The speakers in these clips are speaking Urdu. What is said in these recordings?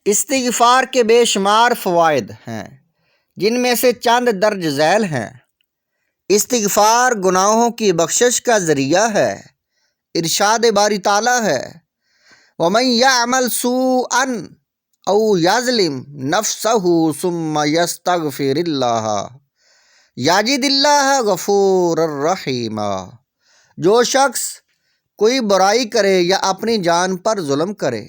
استغفار کے بے شمار فوائد ہیں، جن میں سے چند درج ذیل ہیں۔ استغفار گناہوں کی بخشش کا ذریعہ ہے۔ ارشاد باری تعالیٰ ہے وَمَن يَعْمَلْ سُوءًا أَوْ يَظْلِمْ نَفْسَهُ ثُمَّ يَسْتَغْفِرِ اللَّهَ يَجِدِ اللَّهَ غَفُورًا رَحِيمًا۔ جو شخص کوئی برائی کرے یا اپنی جان پر ظلم کرے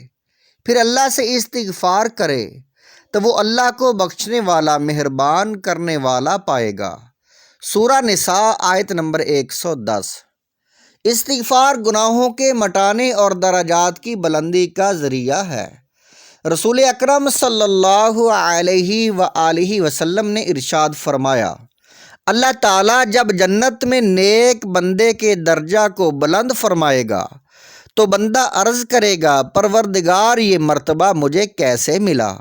پھر اللہ سے استغفار کرے تو وہ اللہ کو بخشنے والا، مہربان کرنے والا پائے گا۔ سورہ نساء آیت نمبر 110۔ استغفار گناہوں کے مٹانے اور درجات کی بلندی کا ذریعہ ہے۔ رسول اکرم صلی اللہ علیہ وآلہ وسلم نے ارشاد فرمایا، اللہ تعالیٰ جب جنت میں نیک بندے کے درجہ کو بلند فرمائے گا تو بندہ عرض کرے گا پروردگار یہ مرتبہ مجھے کیسے ملا؟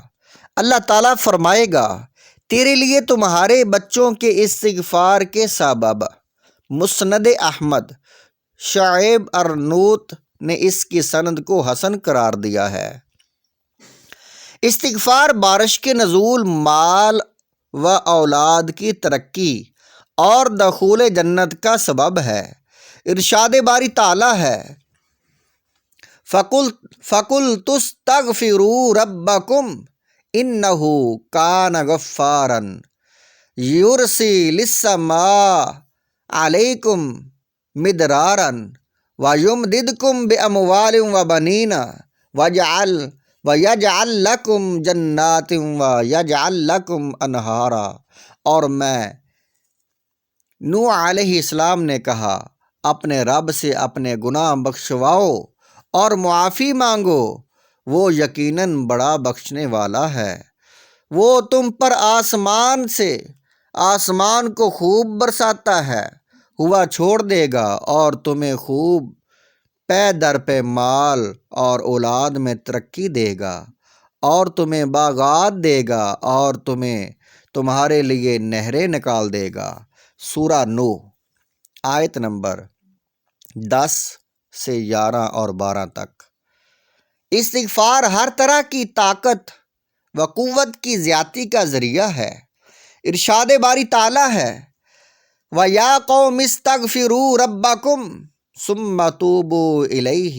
اللہ تعالیٰ فرمائے گا تیرے لیے تمہارے بچوں کے استغفار کے سبب۔ مسند احمد، شعیب ارنوت نے اس کی سند کو حسن قرار دیا ہے۔ استغفار بارش کے نزول، مال و اولاد کی ترقی اور دخول جنت کا سبب ہے۔ ارشاد باری تعالیٰ ہے فَقُلْتُ اسْتَغْفِرُوا رَبَّكُمْ إِنَّهُ كَانَ غَفَّارًا يُرْسِلِ السَّمَاءَ عَلَيْكُمْ مِدْرَارًا وَيُمْدِدْكُمْ بِأَمْوَالٍ وَبَنِينَ وَيَجْعَلْ لَكُمْ جَنَّاتٍ وَيَجْعَلْ لَكُمْ أَنْهَارًا۔ اور میں نوح علیہ السلام نے کہا اپنے رب سے اپنے گناہ بخشواؤ اور معافی مانگو، وہ یقیناً بڑا بخشنے والا ہے۔ وہ تم پر آسمان کو خوب برساتا ہے، ہوا چھوڑ دے گا اور تمہیں خوب پے در پے مال اور اولاد میں ترقی دے گا، اور تمہیں باغات دے گا اور تمہارے لیے نہریں نکال دے گا۔ سورہ نوح آیت نمبر 10 سے 11 اور 12 تک۔ استغفار ہر طرح کی طاقت و قوت کی زیادتی کا ذریعہ ہے۔ ارشاد باری تعالیٰ ہے وَيَا قَوْمِ اسْتَغْفِرُوا رَبَّكُمْ ثُمَّ تُوبُوا إِلَيْهِ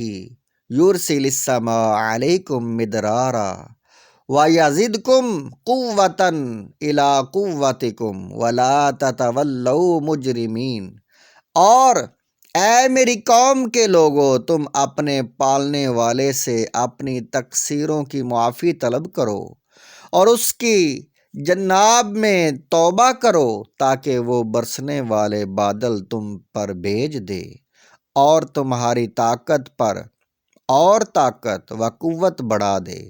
يُرْسِلِ السَّمَاءَ عَلَيْكُمْ مِدْرَارًا وَيَزِدْكُمْ قُوَّةً إِلَىٰ قُوَّتِكُمْ وَلَا تَتَوَلَّوْا مُجْرِمِينَ۔ اور اے میری قوم کے لوگو، تم اپنے پالنے والے سے اپنی تقصیروں کی معافی طلب کرو اور اس کی جناب میں توبہ کرو تاکہ وہ برسنے والے بادل تم پر بھیج دے اور تمہاری طاقت پر اور طاقت و قوت بڑھا دے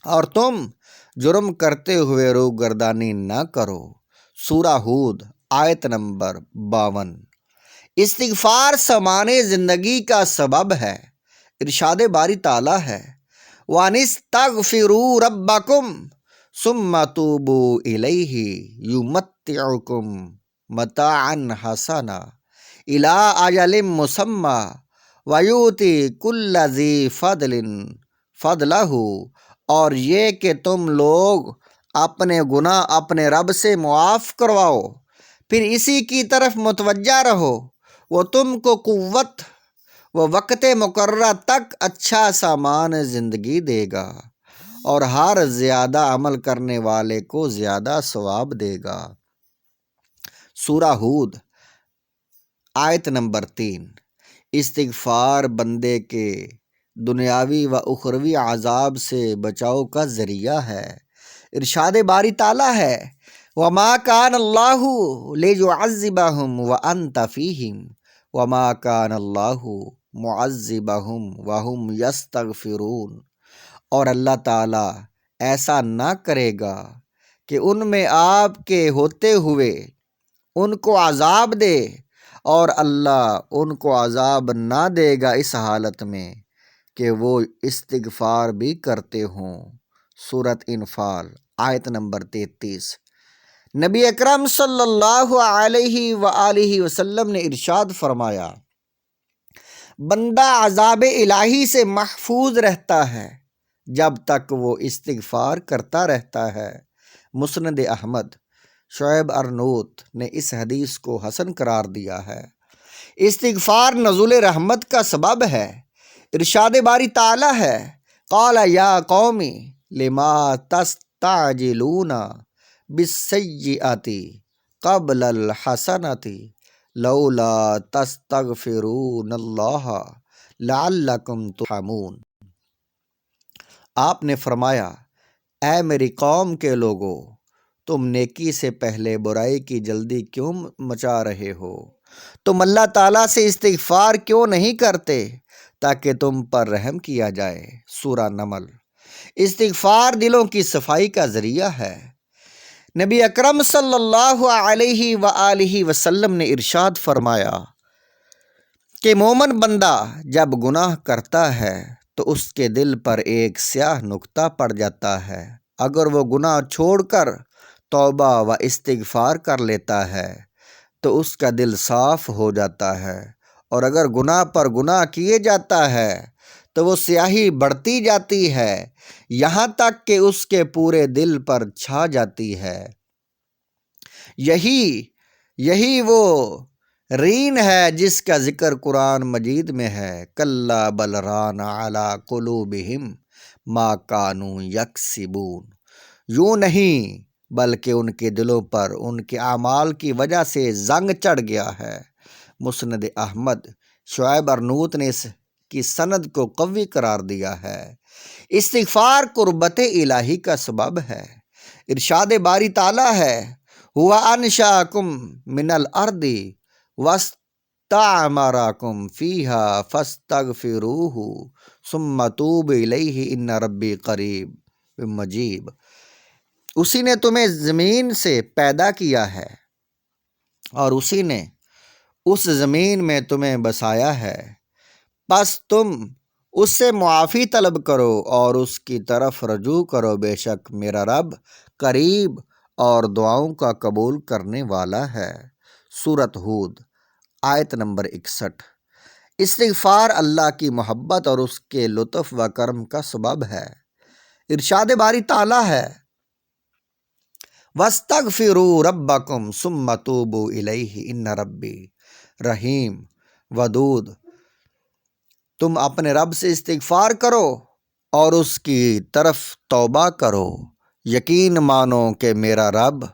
اور تم جرم کرتے ہوئے روگردانی نہ کرو۔ سورہ ہود آیت نمبر 52۔ استغفار سامان زندگی کا سبب ہے۔ ارشاد باری تعالیٰ ہے وَأَنِ اسْتَغْفِرُوا رَبَّكُمْ ثُمَّ تُوبُوا إِلَيْهِ يُمَتِّعُكُمْ مَتَاعًا حَسَنًا إِلَىٰ أَجَلٍ مُّسَمًّى وَيُؤْتِ كُلَّ ذِي فَضْلٍ فَضْلَهُ۔ اور یہ کہ تم لوگ اپنے گناہ اپنے رب سے معاف کرواؤ، پھر اسی کی طرف متوجہ رہو، وہ تم کو قوت و وقت مقررہ تک اچھا سامان زندگی دے گا اور ہر زیادہ عمل کرنے والے کو زیادہ ثواب دے گا۔ سورہ ہود آیت نمبر 3۔ استغفار بندے کے دنیاوی و اخروی عذاب سے بچاؤ کا ذریعہ ہے۔ ارشاد باری تعالیٰ ہے وَمَا كَانَ اللَّهُ لِيُعَذِّبَهُمْ وَأَنْتَ فِيهِمْ وَمَا كَانَ اللَّهُ مُعَذِّبَهُمْ وَهُمْ يَسْتَغْفِرُونَ۔ اور اللہ تعالیٰ ایسا نہ کرے گا کہ ان میں آپ کے ہوتے ہوئے ان کو عذاب دے، اور اللہ ان کو عذاب نہ دے گا اس حالت میں کہ وہ استغفار بھی کرتے ہوں۔ سورۃ انفال آیت نمبر 33۔ نبی اکرم صلی اللہ علیہ وآلہ وسلم نے ارشاد فرمایا بندہ عذاب الہی سے محفوظ رہتا ہے جب تک وہ استغفار کرتا رہتا ہے۔ مسند احمد۔ شعیب ارنوت نے اس حدیث کو حسن قرار دیا ہے۔ استغفار نزول رحمت کا سبب ہے۔ ارشاد باری تعالی ہے، قال یا قوم لما تستعجلون بالسیئۃ قبل الحسنۃ لولا تستغفرون اللہ لعلکم ترحمون۔ آپ نے فرمایا، اے میری قوم کے لوگو، تم نیکی سے پہلے برائی کی جلدی کیوں مچا رہے ہو؟ تم اللہ تعالیٰ سے استغفار کیوں نہیں کرتے تاکہ تم پر رحم کیا جائے؟ سورہ نمل۔ استغفار دلوں کی صفائی کا ذریعہ ہے۔ نبی اکرم صلی اللہ علیہ وآلہ وسلم نے ارشاد فرمایا کہ مومن بندہ جب گناہ کرتا ہے تو اس کے دل پر ایک سیاہ نقطہ پڑ جاتا ہے۔ اگر وہ گناہ چھوڑ کر توبہ و استغفار کر لیتا ہے تو اس کا دل صاف ہو جاتا ہے، اور اگر گناہ پر گناہ کیے جاتا ہے تو وہ سیاہی بڑھتی جاتی ہے یہاں تک کہ اس کے پورے دل پر چھا جاتی ہے۔ یہی وہ رین ہے جس کا ذکر قرآن مجید میں ہے، کلا بل ران علی قلوبہم ما کانوا یکسبون۔ یوں نہیں بلکہ ان کے دلوں پر ان کے اعمال کی وجہ سے زنگ چڑھ گیا ہے۔ مسند احمد۔ شعیب ارنوت نے اس کی سند کو قوی قرار دیا ہے۔ استغفار قربت الہی کا سبب ہے۔ ارشاد باری تعالی ہے، ہوا انشاکم من الارض واستعمرکم فیہا فاستغفروہ ثم توبوا الیہ ان ربی قریب مجیب۔ اسی نے تمہیں زمین سے پیدا کیا ہے اور اسی نے اس زمین میں تمہیں بسایا ہے، پس تم اس سے معافی طلب کرو اور اس کی طرف رجوع کرو، بے شک میرا رب قریب اور دعاؤں کا قبول کرنے والا ہے۔ سورۃ ہود۔ آیت نمبر 61۔ استغفار اللہ کی محبت اور اس کے لطف و کرم کا سبب ہے۔ ارشاد باری تعالی ہے، وَاسْتَغْفِرُوا رَبَّكُمْ ثُمَّ تُوبُوا إِلَيْهِ إِنَّ رَبِّي رحیم ودود۔ تم اپنے رب سے استغفار کرو اور اس کی طرف توبہ کرو، یقین مانو کہ میرا رب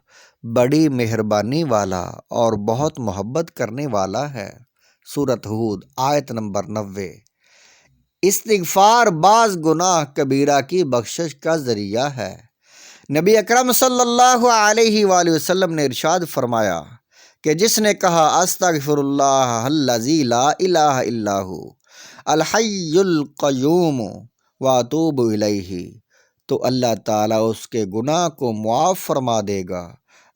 بڑی مہربانی والا اور بہت محبت کرنے والا ہے۔ سورۃ ہود۔ آیت نمبر 90۔ استغفار بعض گناہ کبیرہ کی بخشش کا ذریعہ ہے۔ نبی اکرم صلی اللہ علیہ وآلہ وسلم نے ارشاد فرمایا کہ جس نے کہا استغفر اللہ الذی لا الہ الا ہو الحی القیوم واتوب الیہ، تو اللہ تعالیٰ اس کے گناہ کو معاف فرما دے گا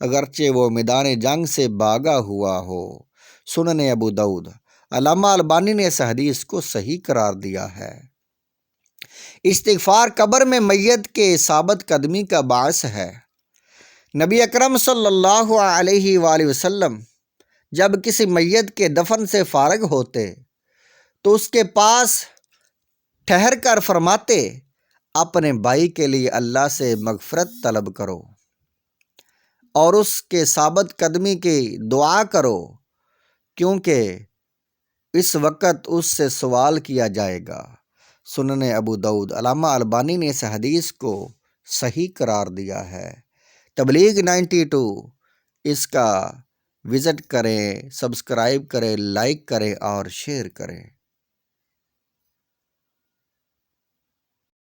اگرچہ وہ میدان جنگ سے بھاگا ہوا ہو۔ سنن ابو داؤد۔ علامہ البانی نے اس حدیث کو صحیح قرار دیا ہے۔ استغفار قبر میں میت کے ثابت قدمی کا باعث ہے۔ نبی اکرم صلی اللہ علیہ وآلہ وسلم جب کسی میت کے دفن سے فارغ ہوتے تو اس کے پاس ٹھہر کر فرماتے، اپنے بھائی کے لیے اللہ سے مغفرت طلب کرو اور اس کے ثابت قدمی کی دعا کرو، کیونکہ اس وقت اس سے سوال کیا جائے گا۔ سنن ابو داؤد۔ علامہ البانی نے اس حدیث کو صحیح قرار دیا ہے۔ تبلیغ 92 اس کا وزٹ کریں، سبسکرائب کریں، لائک کریں اور شیئر کریں۔